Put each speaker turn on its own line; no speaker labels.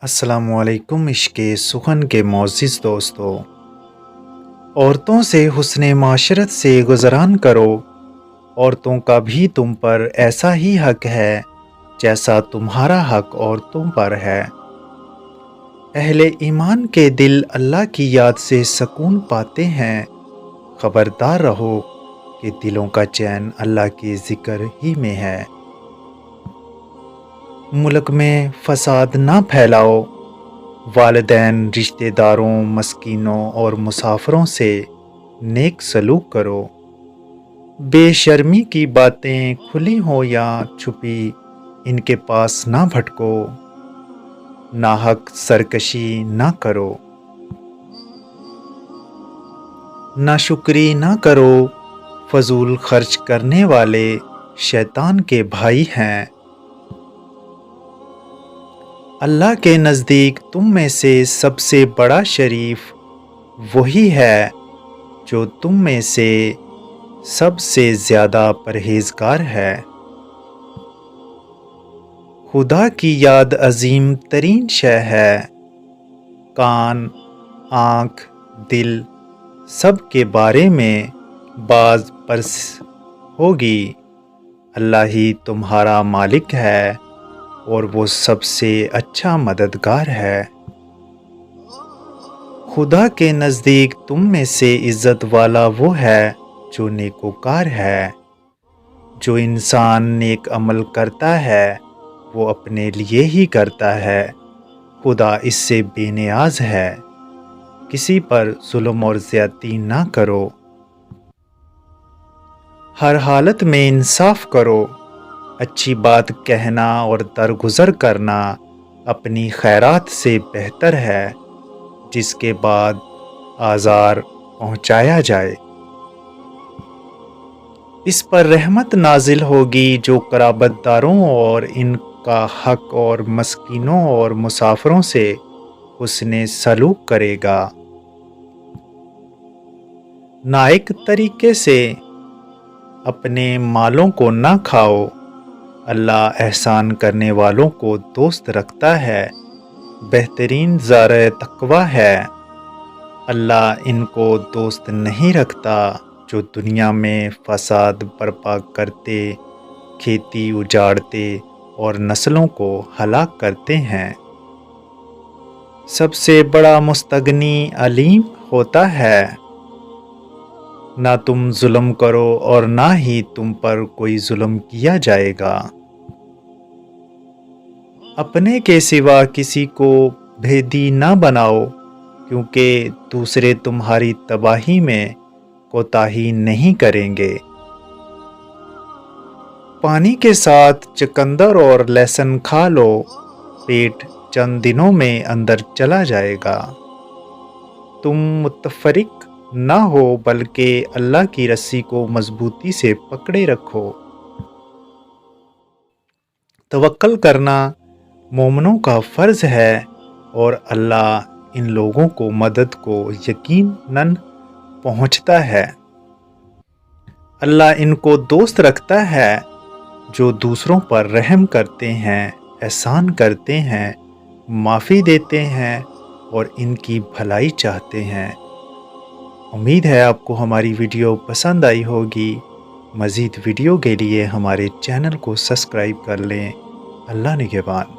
السلام علیکم عشق سخن کے معزز دوستو، عورتوں سے حسن معاشرت سے گزران کرو۔ عورتوں کا بھی تم پر ایسا ہی حق ہے جیسا تمہارا حق عورتوں پر ہے۔ اہل ایمان کے دل اللہ کی یاد سے سکون پاتے ہیں۔ خبردار رہو کہ دلوں کا چین اللہ کے ذکر ہی میں ہے۔ ملک میں فساد نہ پھیلاؤ۔ والدین، رشتہ داروں، مسکینوں اور مسافروں سے نیک سلوک کرو۔ بے شرمی کی باتیں کھلی ہوں یا چھپی ان کے پاس نہ بھٹکو۔ ناحق سرکشی نہ کرو۔ ناشکری نہ کرو۔ فضول خرچ کرنے والے شیطان کے بھائی ہیں۔ اللہ کے نزدیک تم میں سے سب سے بڑا شریف وہی ہے جو تم میں سے سب سے زیادہ پرہیزگار ہے۔ خدا کی یاد عظیم ترین شے ہے۔ کان، آنکھ، دل سب کے بارے میں باز پرس ہوگی۔ اللہ ہی تمہارا مالک ہے اور وہ سب سے اچھا مددگار ہے۔ خدا کے نزدیک تم میں سے عزت والا وہ ہے جو نیکوکار ہے۔ جو انسان نیک عمل کرتا ہے وہ اپنے لیے ہی کرتا ہے۔ خدا اس سے بے نیاز ہے۔ کسی پر ظلم اور زیادتی نہ کرو۔ ہر حالت میں انصاف کرو۔ اچھی بات کہنا اور درگزر کرنا اپنی خیرات سے بہتر ہے، جس کے بعد آزار پہنچایا جائے۔ اس پر رحمت نازل ہوگی جو قرابت داروں اور ان کا حق اور مسکینوں اور مسافروں سے حسن سلوک کرے گا۔ نائک طریقے سے اپنے مالوں کو نہ کھاؤ۔ اللہ احسان کرنے والوں کو دوست رکھتا ہے۔ بہترین ذرائع تقوی ہے۔ اللہ ان کو دوست نہیں رکھتا جو دنیا میں فساد برپا کرتے، کھیتی اجاڑتے اور نسلوں کو ہلاک کرتے ہیں۔ سب سے بڑا مستغنی علیم ہوتا ہے۔ نہ تم ظلم کرو اور نہ ہی تم پر کوئی ظلم کیا جائے گا۔ اپنے کے سوا کسی کو بھیدی نہ بناؤ، کیونکہ دوسرے تمہاری تباہی میں کوتاہی نہیں کریں گے۔ پانی کے ساتھ چقندر اور لہسن کھا لو، پیٹ چند دنوں میں اندر چلا جائے گا۔ تم متفرق نہ ہو بلکہ اللہ کی رسی کو مضبوطی سے پکڑے رکھو۔ توکل کرنا مومنوں کا فرض ہے اور اللہ ان لوگوں کو مدد کو یقیناً پہنچتا ہے۔ اللہ ان کو دوست رکھتا ہے جو دوسروں پر رحم کرتے ہیں، احسان کرتے ہیں، معافی دیتے ہیں اور ان کی بھلائی چاہتے ہیں۔ امید ہے آپ کو ہماری ویڈیو پسند آئی ہوگی۔ مزید ویڈیو کے لیے ہمارے چینل کو سبسکرائب کر لیں۔ اللہ نگہبان۔